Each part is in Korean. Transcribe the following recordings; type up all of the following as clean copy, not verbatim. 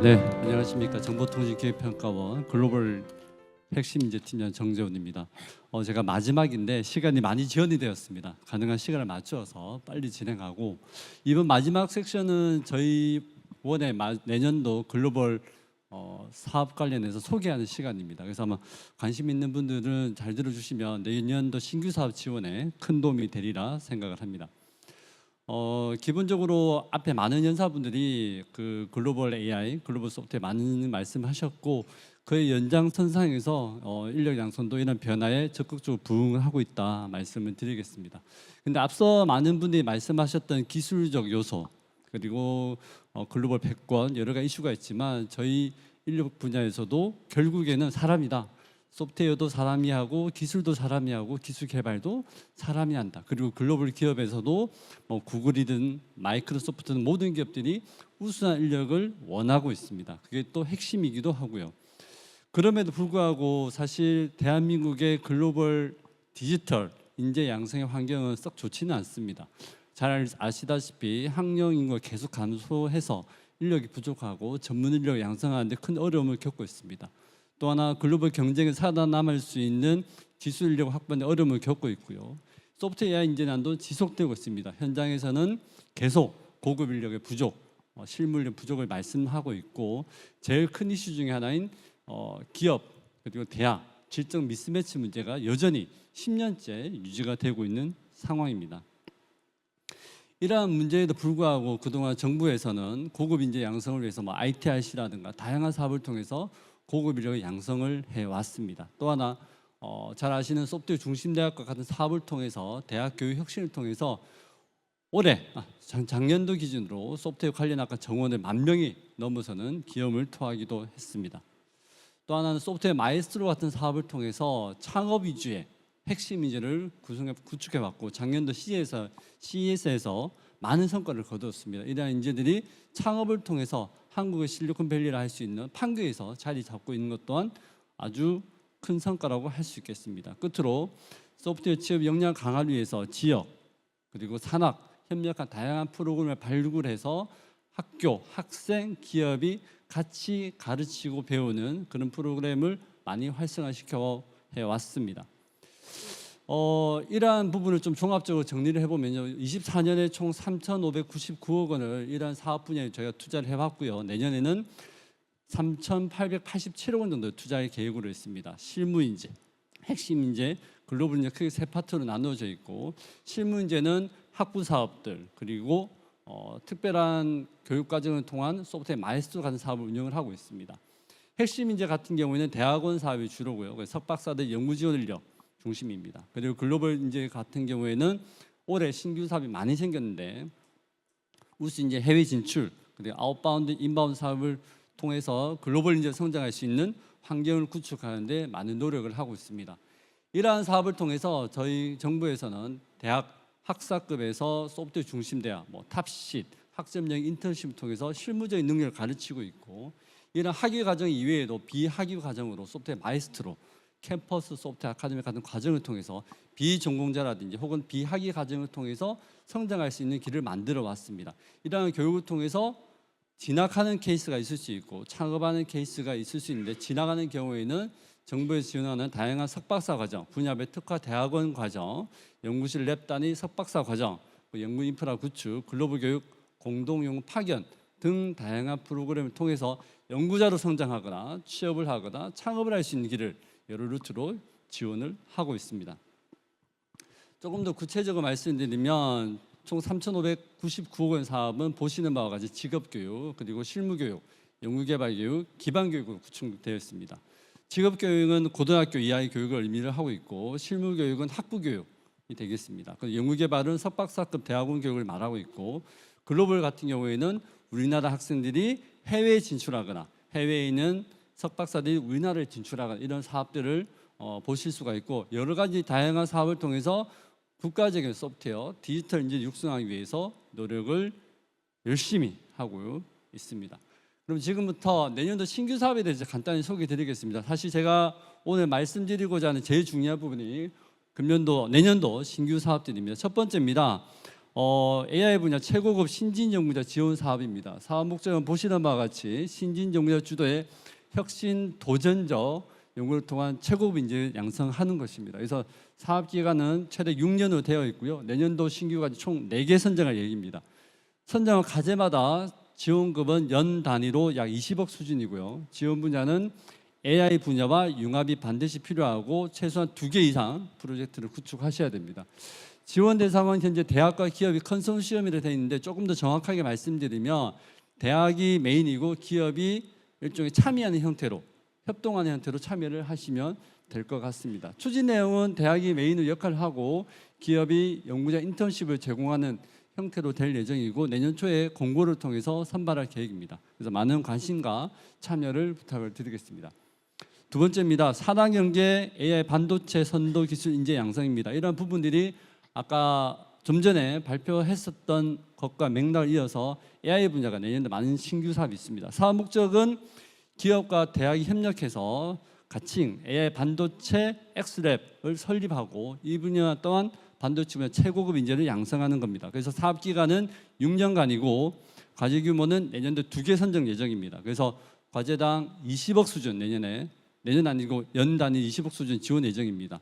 네, 안녕하십니까. 정보통신기획평가원 글로벌 핵심 인재 팀장 정재훈입니다. 제가 마지막인데 시간이 많이 지연이 되었습니다. 가능한 시간을 맞춰서 빨리 진행하고, 이번 마지막 섹션은 저희 원의 내년도 글로벌 사업 관련해서 소개하는 시간입니다. 그래서 아마 관심 있는 분들은 잘 들어주시면 내년도 신규 사업 지원에 큰 도움이 되리라 생각을 합니다. 기본적으로 앞에 많은 연사분들이 그 글로벌 AI, 글로벌 소프트웨어 많은 말씀하셨고, 그의 연장선상에서 인력 양성도 이런 변화에 적극적으로 부응을 하고 있다 말씀을 드리겠습니다. 근데 앞서 많은 분들이 말씀하셨던 기술적 요소, 그리고 글로벌 패권 여러 가지 이슈가 있지만 저희 인력 분야에서도 결국에는 사람이다. 소프트웨어도 사람이 하고 기술도 사람이 하고 기술 개발도 사람이 한다. 그리고 글로벌 기업에서도 구글이든 마이크로소프트든 모든 기업들이 우수한 인력을 원하고 있습니다. 그게 또 핵심이기도 하고요. 그럼에도 불구하고 사실 대한민국의 글로벌 디지털 인재 양성의 환경은 썩 좋지는 않습니다. 잘 아시다시피 학령 인구가 계속 감소해서 인력이 부족하고 전문 인력 양성하는 데 큰 어려움을 겪고 있습니다. 또 하나 글로벌 경쟁에 살아남을 수 있는 기술 인력 확보에 어려움을 겪고 있고요. 소프트웨어 AI 인재난도 지속되고 있습니다. 현장에서는 계속 고급 인력의 부족, 실무 인력 부족을 말씀하고 있고, 제일 큰 이슈 중에 하나인 기업 그리고 대학 질적 미스매치 문제가 여전히 10년째 유지가 되고 있는 상황입니다. 이러한 문제에도 불구하고 그동안 정부에서는 고급 인재 양성을 위해서 ITRC라든가 다양한 사업을 통해서 고급 인력의 양성을 해왔습니다. 또 하나 잘 아시는 소프트웨어 중심대학과 같은 사업을 통해서 대학 교육 혁신을 통해서 올해 작년도 기준으로 소프트웨어 관련 학과 정원을 10,000명이 넘어서는 기염을 토하기도 했습니다. 또 하나는 소프트웨어 마에스트로 같은 사업을 통해서 창업 위주의 핵심 인재를 구축해왔고, 작년도 CES에서 많은 성과를 거두었습니다. 이러한 인재들이 창업을 통해서 한국의 실리콘밸리라 할 수 있는 판교에서 자리 잡고 있는 것 또한 아주 큰 성과라고 할 수 있겠습니다. 끝으로 소프트웨어 취업 역량 강화를 위해서 지역 그리고 산학 협력한 다양한 프로그램을 발굴해서 학교, 학생, 기업이 같이 가르치고 배우는 그런 프로그램을 많이 활성화시켜 왔습니다. 이러한 부분을 좀 종합적으로 정리를 해보면요, 24년에 총 3,599억 원을 이러한 사업 분야에 저희가 투자를 해봤고요. 내년에는 3,887억 원 정도 투자할 계획으로 있습니다. 실무 인재, 핵심 인재, 글로벌 인재 크게 세 파트로 나누어져 있고, 실무 인재는 학부 사업들 그리고 특별한 교육 과정을 통한 소프트웨어 마에스트로 같은 사업을 운영을 하고 있습니다. 핵심 인재 같은 경우에는 대학원 사업이 주로고요. 석박사들 연구 지원 인력 중심입니다. 그리고 글로벌 인재 같은 경우에는 올해 신규 사업이 많이 생겼는데 우수 인재 해외 진출 그리고 아웃바운드 인바운드 사업을 통해서 글로벌 인재 성장할 수 있는 환경을 구축하는 데 많은 노력을 하고 있습니다. 이러한 사업을 통해서 저희 정부에서는 대학 학사급에서 소프트웨어 중심 대학, 탑sit, 학점형 인턴십을 통해서 실무적인 능력을 가르치고 있고, 이런 학위 과정 이외에도 비학위 과정으로 소프트웨어 마이스트로 캠퍼스 소프트웨어 아카데미 같은 과정을 통해서 비전공자라든지 혹은 비학위 과정을 통해서 성장할 수 있는 길을 만들어 왔습니다. 이러한 교육을 통해서 진학하는 케이스가 있을 수 있고 창업하는 케이스가 있을 수 있는데, 진학하는 경우에는 정부에서 지원하는 다양한 석박사 과정, 분야별 특화 대학원 과정, 연구실 랩 단위 석박사 과정, 연구 인프라 구축, 글로벌 교육 공동연구 파견 등 다양한 프로그램을 통해서 연구자로 성장하거나 취업을 하거나 창업을 할 수 있는 길을 여러 루트로 지원을 하고 있습니다. 조금 더 구체적으로 말씀드리면 총 3,599억 원 사업은 보시는 바와 같이 직업교육, 그리고 실무교육, 연구개발교육, 기반교육으로 구축되어 있습니다. 직업교육은 고등학교 이하의 교육을 의미를 하고 있고, 실무교육은 학부교육이 되겠습니다. 연구개발은 석박사급 대학원 교육을 말하고 있고, 글로벌 같은 경우에는 우리나라 학생들이 해외에 진출하거나 해외에 있는 석박사들이 우리나라에 진출하거나 이런 사업들을 보실 수가 있고, 여러 가지 다양한 사업을 통해서 국가적인 소프트웨어 디지털 인재 육성하기 위해서 노력을 열심히 하고 있습니다. 그럼 지금부터 내년도 신규 사업에 대해서 간단히 소개해드리겠습니다. 사실 제가 오늘 말씀드리고자 하는 제일 중요한 부분이 내년도 신규 사업들입니다. 첫 번째입니다. AI 분야 최고급 신진 연구자 지원 사업입니다. 사업 목적은 보시는 바와 같이 신진 연구자 주도의 혁신 도전적 연구를 통한 최고급 인재를 양성하는 것입니다. 그래서 사업 기간은 최대 6년으로 되어 있고요. 내년도 신규 과제 총 4개 선정할 예정입니다. 선정한 과제마다 지원금은 연 단위로 약 20억 수준이고요. 지원 분야는 AI 분야와 융합이 반드시 필요하고 최소한 2개 이상 프로젝트를 구축하셔야 됩니다. 지원 대상은 현재 대학과 기업이 컨소시엄으로 되어 있는데 조금 더 정확하게 말씀드리면 대학이 메인이고 기업이 일종의 참여하는 형태로 협동하는 형태로 참여를 하시면 될 것 같습니다. 추진 내용은 대학이 메인으로 역할을 하고 기업이 연구자 인턴십을 제공하는 형태로 될 예정이고 내년 초에 공고를 통해서 선발할 계획입니다. 그래서 많은 관심과 참여를 부탁을 드리겠습니다. 두 번째입니다. 4단 경제 AI 반도체 선도 기술 인재 양성입니다. 이런 부분들이 아까 좀 전에 발표했었던 것과 맥락을 이어서 AI 분야가 내년도 많은 신규 사업이 있습니다. 사업 목적은 기업과 대학이 협력해서 가칭 AI 반도체 X랩을 설립하고 이 분야 또한 반도체 분야 최고급 인재를 양성하는 겁니다. 그래서 사업 기간은 6년간이고 과제 규모는 내년도 2개 선정 예정입니다. 그래서 과제당 20억 수준 내년 아니고 연 단위 20억 수준 지원 예정입니다.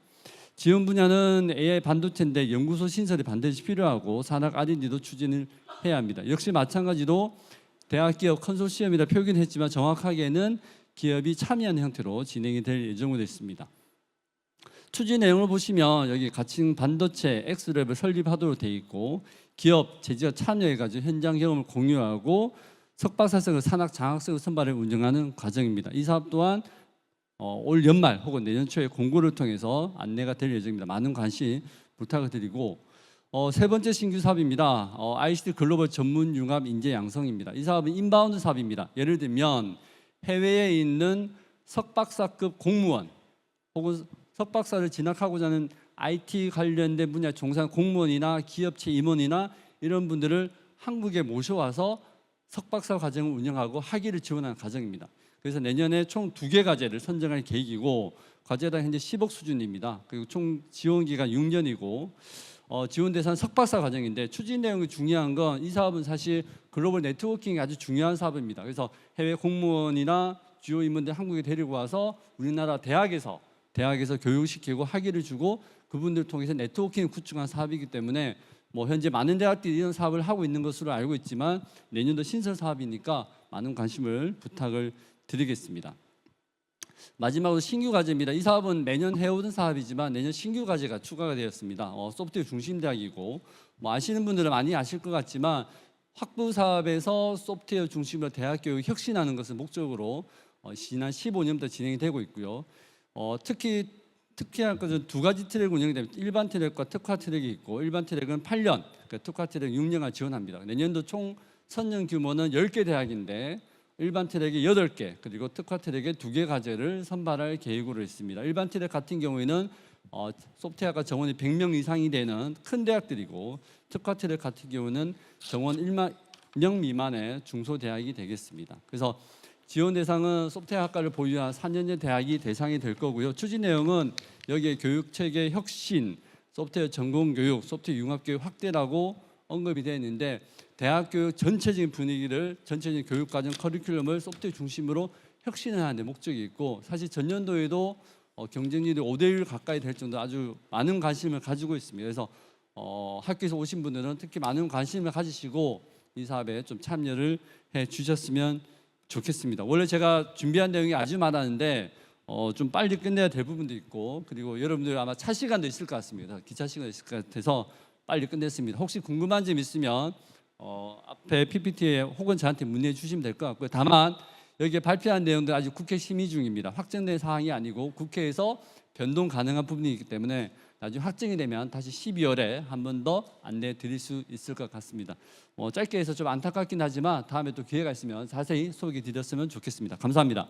지원 분야는 AI 반도체인데 연구소 신설이 반드시 필요하고 산학 R&D도 추진을 해야 합니다. 역시 마찬가지로 대학 기업 컨소시엄이라 표기했지만 정확하게는 기업이 참여하는 형태로 진행이 될 예정으로 있습니다. 추진 내용을 보시면 여기 가칭 반도체 X랩을 설립하도록 되어 있고 기업 제지가 참여해가지고 현장 경험을 공유하고 석박사학을 산학 장학생을 선발해 운영하는 과정입니다. 이 사업 또한 올 연말 혹은 내년 초에 공고를 통해서 안내가 될 예정입니다. 많은 관심 부탁을 드리고 세 번째 신규 사업입니다. ICT 글로벌 전문 융합 인재 양성입니다. 이 사업은 인바운드 사업입니다. 예를 들면 해외에 있는 석박사급 공무원 혹은 석박사를 진학하고자 하는 IT 관련된 분야 종사하는 공무원이나 기업체 임원이나 이런 분들을 한국에 모셔와서 석박사 과정을 운영하고 학위를 지원하는 과정입니다. 그래서 내년에 총 2개 과제를 선정할 계획이고 과제당 현재 10억 수준입니다. 그리고 총 지원 기간 6년이고 지원 대상 석박사 과정인데 추진 내용이 중요한 건 이 사업은 사실 글로벌 네트워킹이 아주 중요한 사업입니다. 그래서 해외 공무원이나 주요 인물들 한국에 데리고 와서 우리나라 대학에서 교육시키고 학위를 주고 그분들 통해서 네트워킹을 구축한 사업이기 때문에 현재 많은 대학들이 이런 사업을 하고 있는 것으로 알고 있지만 내년도 신설 사업이니까 많은 관심을 부탁을 드리겠습니다. 마지막으로 신규 과제입니다. 이 사업은 매년 해오던 사업이지만 내년 신규 과제가 추가가 되었습니다. 소프트웨어 중심 대학이고 아시는 분들은 많이 아실 것 같지만 학부 사업에서 소프트웨어 중심으로 대학 교육 혁신하는 것을 목적으로 지난 15년부터 진행이 되고 있고요. 특히할 것은 2가지 트랙 운영이 됩니다. 일반 트랙과 특화 트랙이 있고 일반 트랙은 8년, 특화 트랙 6년간 지원합니다. 내년도 총 선정 규모는 10개 대학인데 일반 트랙에 8개 그리고 특화 트랙에 2개 과제를 선발할 계획으로 있습니다. 일반 트랙 같은 경우에는 소프트웨어과 정원이 100명 이상이 되는 큰 대학들이고 특화 트랙 같은 경우는 정원 1만 명 미만의 중소대학이 되겠습니다. 그래서 지원 대상은 소프트웨어학과를 보유한 4년제 대학이 대상이 될 거고요. 추진 내용은 여기에 교육체계 혁신, 소프트웨어 전공교육, 소프트웨어 융합교육 확대라고 언급이 되어 있는데 대학 교육 전체적인 분위기를 전체적인 교육과정 커리큘럼을 소프트웨어 중심으로 혁신하는 데 목적이 있고 사실 전년도에도 경쟁률이 5대1 가까이 될 정도 아주 많은 관심을 가지고 있습니다. 그래서 학교에서 오신 분들은 특히 많은 관심을 가지시고 이 사업에 좀 참여를 해 주셨으면 좋겠습니다. 원래 제가 준비한 내용이 아주 많았는데 좀 빨리 끝내야 될 부분도 있고 그리고 여러분들 아마 차 시간도 있을 것 같습니다. 기차 시간도 있을 것 같아서 빨리 끝냈습니다. 혹시 궁금한 점 있으면 앞에 PPT에 혹은 저한테 문의해 주시면 될 것 같고요. 다만 여기에 발표한 내용들 아직 국회 심의 중입니다. 확정된 사항이 아니고 국회에서 변동 가능한 부분이기 때문에 나중에 확정이 되면 다시 12월에 한 번 더 안내해 드릴 수 있을 것 같습니다. 짧게 해서 좀 안타깝긴 하지만 다음에 또 기회가 있으면 자세히 소개해 드렸으면 좋겠습니다. 감사합니다.